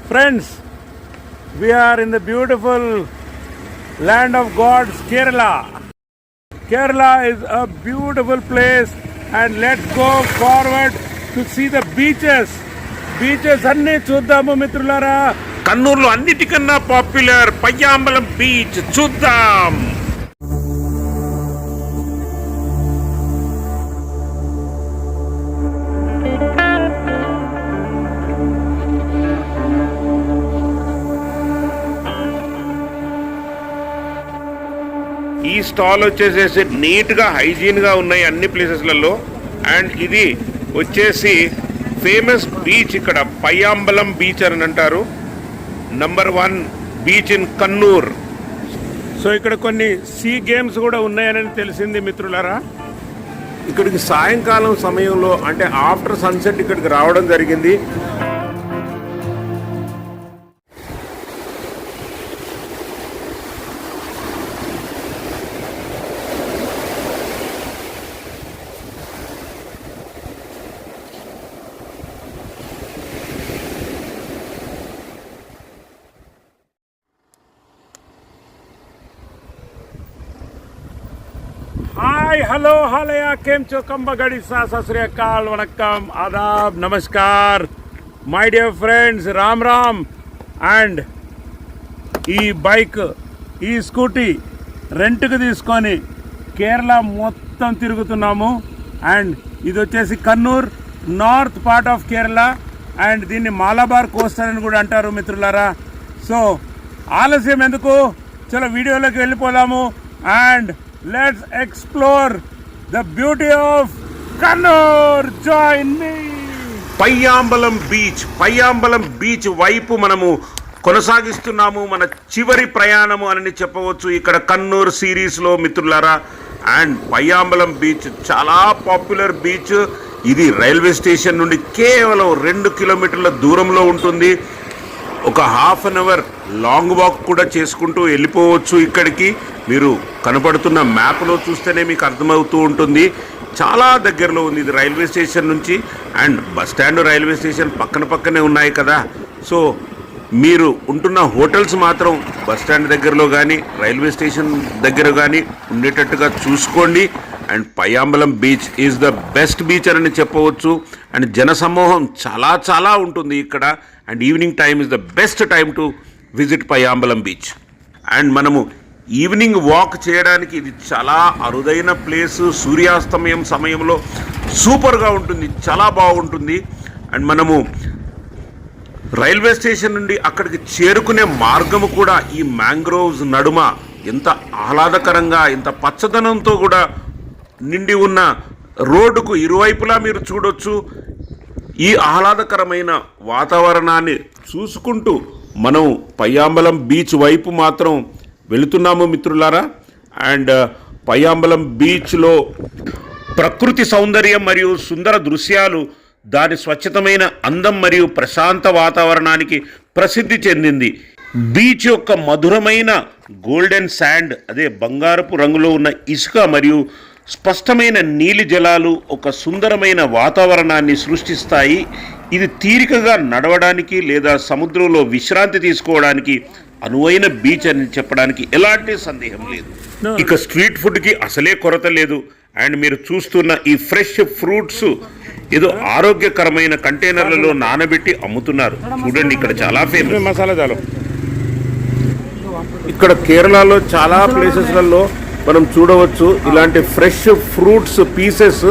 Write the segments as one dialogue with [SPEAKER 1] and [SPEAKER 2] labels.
[SPEAKER 1] Friends, we are in the beautiful land of gods, Kerala. Kerala is a beautiful place, and let's go forward to see the beaches. Beaches అన్ని చూద్దాము మిత్రులారా.
[SPEAKER 2] కన్నూరులో అన్నిటికన్నా popular పయ్యాంబలం beach చూద్దాం. ఈ stall వచ్చేసేసి నీట్గా హైజీన్గా ఉన్నాయి అన్ని ప్లేసెస్లలో. అండ్ ఇది వచ్చేసి ఫేమస్ బీచ్, ఇక్కడ పయ్యాంబలం బీచ్ అని అంటారు. Number 1 beach in Kannur.
[SPEAKER 1] So ఇక్కడ కొన్ని సీ గేమ్స్ కూడా ఉన్నాయని తెలిసింది మిత్రులారా.
[SPEAKER 2] ఇక్కడికి సాయంకాలం సమయంలో అంటే ఆఫ్టర్ సన్సెట్ ఇక్కడికి రావడం జరిగింది.
[SPEAKER 1] हाय हेलो हालया केम चो कंबगड़ी सा सत श्री अकाल वणक्कम आदाब नमस्कार my dear friends, Ram Ram. And ఈ బైక్, ఈ స్కూటీ రెంట్కి తీసుకొని కేరళ మొత్తం తిరుగుతున్నాము. అండ్ ఇది వచ్చేసి Kannur, north part of Kerala. And దీన్ని మాలాబార్ కోస్టర్ అని కూడా అంటారు మిత్రులారా. సో ఆలస్యం ఎందుకు, చలో వీడియోలోకి వెళ్ళిపోదాము. And let's explore the beauty of Kannur. Join me.
[SPEAKER 2] Payyambalam beach వైపు మనము కొనసాగిస్తున్నాము మన చివరి ప్రయాణము అని చెప్పవచ్చు ఇక్కడ కన్నూర్ సిరీస్లో మిత్రులారా. అండ్ పయ్యాంబలం బీచ్ చాలా పాపులర్ బీచ్. ఇది రైల్వే స్టేషన్ నుండి కేవలం 2 కిలోమీటర్ల దూరంలో ఉంటుంది. ఒక half an hour long walk కూడా చేసుకుంటూ వెళ్ళిపోవచ్చు ఇక్కడికి. మీరు కనపడుతున్న మ్యాప్లో చూస్తేనే మీకు అర్థమవుతూ ఉంటుంది. చాలా దగ్గరలో ఉంది ఇది రైల్వే స్టేషన్ నుంచి. And bus stand, railway station పక్కనే ఉన్నాయి కదా. సో మీరు ఉంటున్న హోటల్స్ మాత్రం బస్ స్టాండ్ దగ్గరలో కానీ రైల్వే స్టేషన్ దగ్గర కానీ ఉండేటట్టుగా చూసుకోండి. And Payyambalam beach is the best beach అని చెప్పవచ్చు. అండ్ జనసమూహం చాలా ఉంటుంది ఇక్కడ. And evening time is the best time to visit Payyambalam beach. And మనము ఈవినింగ్ వాక్ చేయడానికి ఇది చాలా అరుదైన ప్లేస్. సూర్యాస్తమయం సమయంలో సూపర్గా ఉంటుంది, చాలా బాగుంటుంది. అండ్ మనము రైల్వే స్టేషన్ నుండి అక్కడికి చేరుకునే మార్గము కూడా ఈ మ్యాంగ్రోవ్స్ నడుమ ఎంత ఆహ్లాదకరంగా, ఎంత పచ్చదనంతో కూడా నిండి ఉన్న రోడ్డుకు ఇరువైపులా మీరు చూడొచ్చు. ఈ ఆహ్లాదకరమైన వాతావరణాన్ని చూసుకుంటూ మనం పయ్యాంబలం బీచ్ వైపు మాత్రం వెళుతున్నాము మిత్రులారా. అండ్ పయ్యాంబలం బీచ్లో ప్రకృతి సౌందర్యం మరియు సుందర దృశ్యాలు, దాని స్వచ్ఛతమైన అందం మరియు ప్రశాంత వాతావరణానికి ప్రసిద్ధి చెందింది. బీచ్ యొక్క మధురమైన గోల్డెన్ శాండ్, అదే బంగారపు రంగులో ఉన్న ఇసుక మరియు స్పష్టమైన నీలి జలాలు ఒక సుందరమైన వాతావరణాన్ని సృష్టిస్తాయి. ఇది తీరికగా నడవడానికి లేదా సముద్రంలో విశ్రాంతి తీసుకోవడానికి అనువైన బీచ్ అని చెప్పడానికి ఎలాంటి సందేహం లేదు. ఇక స్ట్రీట్ ఫుడ్కి అసలే కొరత లేదు. అండ్ మీరు చూస్తున్న ఈ ఫ్రెష్ ఫ్రూట్స్ ఏదో ఆరోగ్యకరమైన కంటైనర్లలో నానబెట్టి అమ్ముతున్నారు. చూడండి, ఇక్కడ చాలా ఫేమస్
[SPEAKER 1] మసాలా చాలు.
[SPEAKER 2] ఇక్కడ కేరళలో చాలా ప్లేసెస్లలో మనం చూడవచ్చు ఇలాంటి ఫ్రెష్ ఫ్రూట్స్ పీసెస్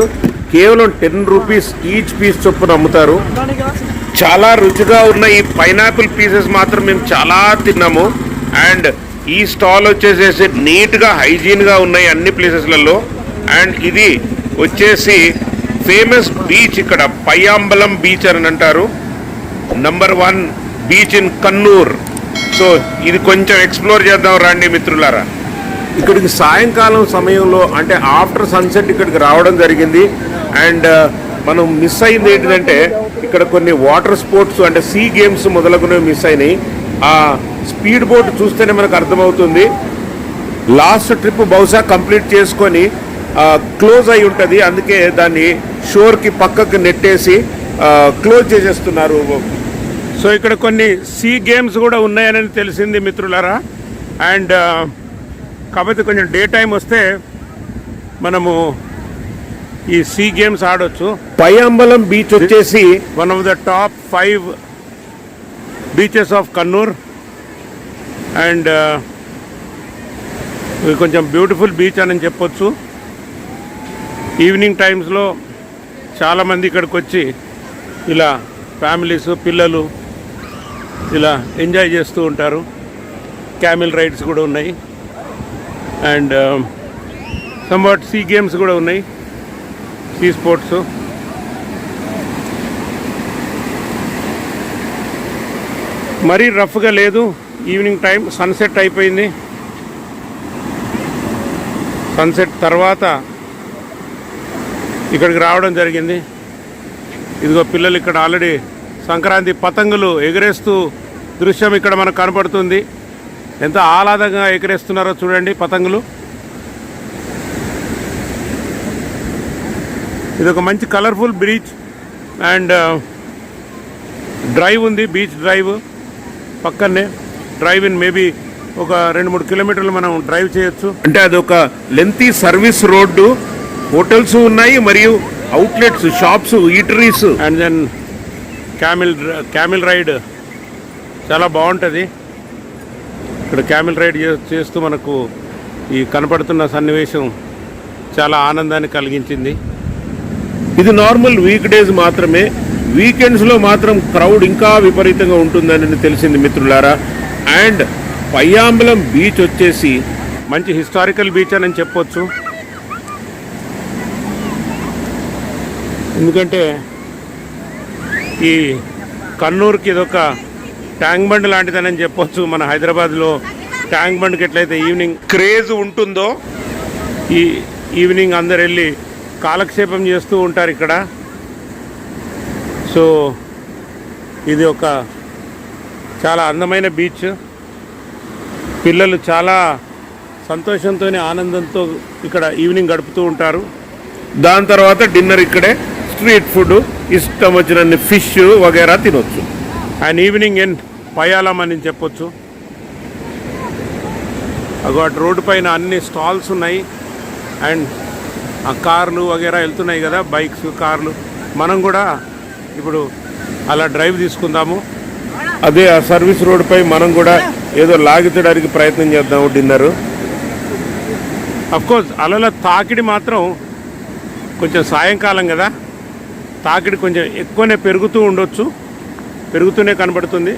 [SPEAKER 2] కేవలం 10 రూపీస్ ఈచ్ పీస్ చొప్పున అమ్ముతారు. చాలా రుచిగా ఉన్న ఈ పైనాపిల్ పీసెస్ మాత్రం మేము చాలా తిన్నాము. అండ్ ఈ స్టాల్ వచ్చేసేసి నీట్గా హైజీన్గా ఉన్నాయి అన్ని ప్లేసెస్లలో. అండ్ ఇది వచ్చేసి ఫేమస్ బీచ్, ఇక్కడ పయ్యాంబలం బీచ్ అని అంటారు. Number 1 beach in Kannur. So ఇది కొంచెం ఎక్స్ప్లోర్ చేద్దాం రండి మిత్రులారా. ఇక్కడికి సాయంకాలం సమయంలో అంటే ఆఫ్టర్ సన్సెట్ ఇక్కడికి రావడం జరిగింది. అండ్ మనం మిస్ అయింది ఏంటంటే ఇక్కడ కొన్ని వాటర్ స్పోర్ట్స్ అంటే సీ గేమ్స్ మొదలగునవి మిస్ అయినాయి. ఆ స్పీడ్ బోట్ చూస్తేనే మనకు అర్థమవుతుంది. లాస్ట్ ట్రిప్ బహుశా కంప్లీట్ చేసుకొని క్లోజ్ అయి ఉంటుంది. అందుకే దాన్ని షోర్కి పక్కకు నెట్టేసి క్లోజ్ చేసేస్తున్నారు.
[SPEAKER 1] సో ఇక్కడ కొన్ని సీ గేమ్స్ కూడా ఉన్నాయని తెలిసింది మిత్రులారా. అండ్ కాకపోతే కొంచెం డే టైం వస్తే మనము ఈ సీ గేమ్స్ ఆడొచ్చు.
[SPEAKER 2] పయ్యాంబలం బీచ్ వచ్చేసి
[SPEAKER 1] one of the top 5 beaches of Kannur. And ఇది కొంచెం బ్యూటిఫుల్ బీచ్ అని చెప్పొచ్చు. ఈవినింగ్ టైమ్స్లో చాలామంది ఇక్కడికి వచ్చి ఇలా ఫ్యామిలీస్ పిల్లలు ఇలా ఎంజాయ్ చేస్తూ ఉంటారు. క్యామిల్ రైడ్స్ కూడా ఉన్నాయి. అండ్ సమ్వాట్ సీ గేమ్స్ కూడా ఉన్నాయి, సీ స్పోర్ట్స్. మరీ రఫ్గా లేదు. ఈవినింగ్ టైం సన్సెట్ అయిపోయింది. సన్సెట్ తర్వాత ఇక్కడికి రావడం జరిగింది. ఇదిగో పిల్లలు ఇక్కడ ఆల్రెడీ సంక్రాంతి పతంగులు ఎగరేస్తూ దృశ్యం ఇక్కడ మనకు కనపడుతుంది. ఎంత ఆహ్లాదంగా ఎగరేస్తున్నారో చూడండి పతంగులు. ఇది ఒక మంచి కలర్ఫుల్ బీచ్. అండ్ డ్రైవ్ ఉంది, బీచ్ డ్రైవ్ పక్కనే. డ్రైవ్ ఇన్ మేబీ ఒక 2-3 కిలోమీటర్లు మనం డ్రైవ్ చేయొచ్చు.
[SPEAKER 2] అంటే అదొక లెంతీ సర్వీస్ రోడ్డు, హోటల్స్ ఉన్నాయి మరియు outlets, shops, eateries.
[SPEAKER 1] And then camel ride చాలా బాగుంటుంది. ఇక్కడ క్యామిల్ రైడ్ చేస్తూ మనకు ఈ కనపడుతున్న సన్నివేశం చాలా ఆనందాన్ని కలిగించింది.
[SPEAKER 2] ఇది నార్మల్ వీక్ డేస్ మాత్రమే. వీకెండ్స్లో మాత్రం క్రౌడ్ ఇంకా విపరీతంగా ఉంటుందని తెలిసింది మిత్రులారా. అండ్ పయ్యాంబలం బీచ్ వచ్చేసి
[SPEAKER 1] మంచి హిస్టారికల్ బీచ్ అని చెప్పొచ్చు. ఎందుకంటే ఈ కన్నూరుకి ఇదొక ట్యాంక్ బండ్ లాంటిదని చెప్పొచ్చు. మన హైదరాబాద్లో ట్యాంక్ బండ్కి ఎట్లయితే ఈవినింగ్
[SPEAKER 2] క్రేజ్ ఉంటుందో,
[SPEAKER 1] ఈ ఈవినింగ్ అందరు వెళ్ళి కాలక్షేపం చేస్తూ ఉంటారు ఇక్కడ. సో ఇది ఒక చాలా అందమైన బీచ్. పిల్లలు చాలా సంతోషంతో ఆనందంతో ఇక్కడ ఈవినింగ్ గడుపుతూ ఉంటారు.
[SPEAKER 2] దాని తర్వాత డిన్నర్ ఇక్కడే, స్ట్రీట్ ఫుడ్, ఇష్టం వచ్చిన ఫిష్ వగైరా తినొచ్చు.
[SPEAKER 1] అండ్ ఈవినింగ్ ఇన్ పయ్యాలం అని చెప్పొచ్చు. అటు రోడ్డు పైన అన్ని స్టాల్స్ ఉన్నాయి. అండ్ ఆ కార్లు వగైరా వెళ్తున్నాయి కదా, బైక్స్, కార్లు. మనం కూడా ఇప్పుడు అలా డ్రైవ్ తీసుకుందాము.
[SPEAKER 2] అదే ఆ సర్వీస్ రోడ్డుపై మనం కూడా ఏదో లాగితడానికి ప్రయత్నం చేద్దాము డిన్నరు.
[SPEAKER 1] అఫ్కోర్స్ అలల తాకిడి మాత్రం కొంచెం సాయంకాలం కదా, తాకిడి కొంచెం ఎక్కువనే పెరుగుతూ ఉండొచ్చు, పెరుగుతూనే కనబడుతుంది.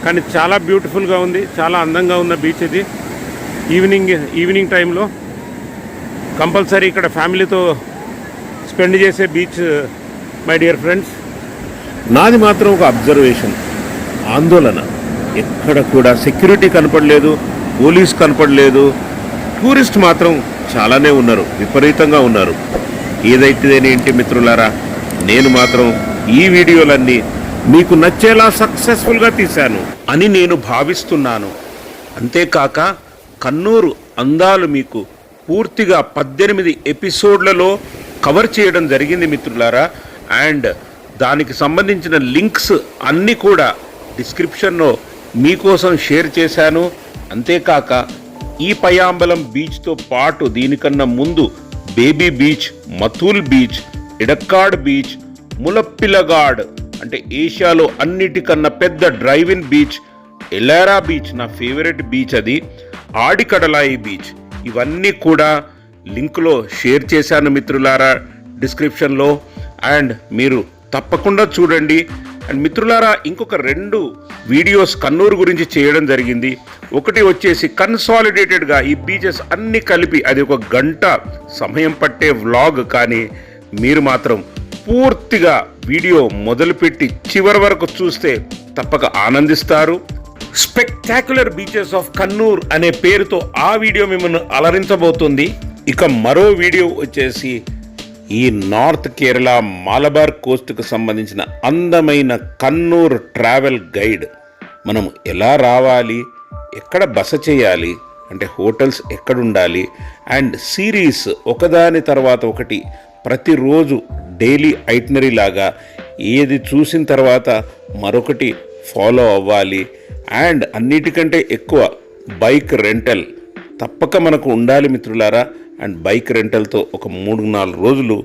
[SPEAKER 1] కానీ చాలా బ్యూటిఫుల్గా ఉంది, చాలా అందంగా ఉన్న బీచ్ ఇది. ఈవినింగ్ టైంలో కంపల్సరీ ఇక్కడ ఫ్యామిలీతో స్పెండ్ చేసే బీచ్ మై డియర్ ఫ్రెండ్స్.
[SPEAKER 2] నాది మాత్రం ఒక అబ్జర్వేషన్, ఆందోళన. ఎక్కడ కూడా సెక్యూరిటీ కనపడలేదు, పోలీస్ కనపడలేదు. టూరిస్ట్ మాత్రం చాలానే ఉన్నారు, విపరీతంగా ఉన్నారు. ఏదైతేనేంటి మిత్రులారా, నేను మాత్రం ఈ వీడియోలన్నీ మీకు నచ్చేలా సక్సెస్ఫుల్గా తీశాను అని నేను భావిస్తున్నాను. అంతేకాక కన్నూరు అందాలు మీకు పూర్తిగా 18 ఎపిసోడ్లలో కవర్ చేయడం జరిగింది మిత్రులారా. అండ్ దానికి సంబంధించిన లింక్స్ అన్నీ కూడా డిస్క్రిప్షన్లో మీకోసం షేర్ చేశాను. అంతేకాక ఈ పయ్యాంబలం బీచ్తో పాటు దీనికన్నా ముందు బేబీ బీచ్, మథూల్ బీచ్, ఇడక్కాడ్ బీచ్, ములప్పిలగాడ్ అంటే ఏషియాలో అన్నిటికన్నా పెద్ద డ్రైవ్ ఇన్ బీచ్, ఎలారా బీచ్ నా ఫేవరెట్ బీచ్, అది ఆడికడలాయి బీచ్, ఇవన్నీ కూడా లింక్లో షేర్ చేశాను మిత్రులారా డిస్క్రిప్షన్లో. అండ్ మీరు తప్పకుండా చూడండి. అండ్ మిత్రులారా, ఇంకొక 2 వీడియోస్ కన్నూరు గురించి చేయడం జరిగింది. ఒకటి వచ్చేసి కన్సాలిడేటెడ్గా ఈ బీచెస్ అన్నీ కలిపి, అది 1 గంట సమయం పట్టే వ్లాగ్. కానీ మీరు మాత్రం పూర్తిగా వీడియో మొదలుపెట్టి చివరి వరకు చూస్తే తప్పక ఆనందిస్తారు. స్పెక్టాక్యులర్ బీచెస్ ఆఫ్ కన్నూర్ అనే పేరుతో ఆ వీడియో మిమ్మల్ని అలరించబోతుంది. ఇక మరో వీడియో వచ్చేసి ఈ నార్త్ కేరళ మలబార్ కోస్ట్కు సంబంధించిన అందమైన కన్నూర్ ట్రావెల్ గైడ్. మనం ఎలా రావాలి, ఎక్కడ బస చేయాలి, అంటే హోటల్స్ ఎక్కడుండాలి, అండ్ సిరీస్ ఒకదాని తర్వాత ఒకటి ప్రతిరోజు డైలీ ఐటనరీ లాగా ఏది చూసిన తర్వాత మరొకటి ఫాలో అవ్వాలి. అండ్ అన్నిటికంటే ఎక్కువ బైక్ రెంటల్ తప్పక మనకు ఉండాలి మిత్రులారా. అండ్ బైక్ రెంటల్తో ఒక 3-4 రోజులు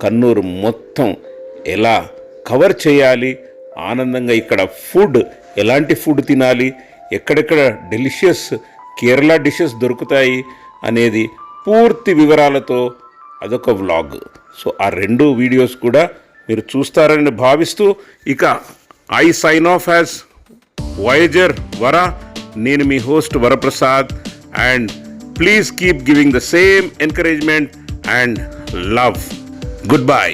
[SPEAKER 2] కన్నూరు మొత్తం ఎలా కవర్ చేయాలి, ఆనందంగా ఇక్కడ ఫుడ్ ఎలాంటి ఫుడ్ తినాలి, ఎక్కడెక్కడ డెలిషియస్ కేరళ డిషెస్ దొరుకుతాయి అనేది పూర్తి వివరాలతో అదొక వ్లాగ్. సో ఆ 2 వీడియోస్ కూడా మీరు చూస్తారని భావిస్తూ ఇక I sign off as Voyager Vara. నేను మీ host Varaprasad. And please keep giving the same encouragement and love. Good bye.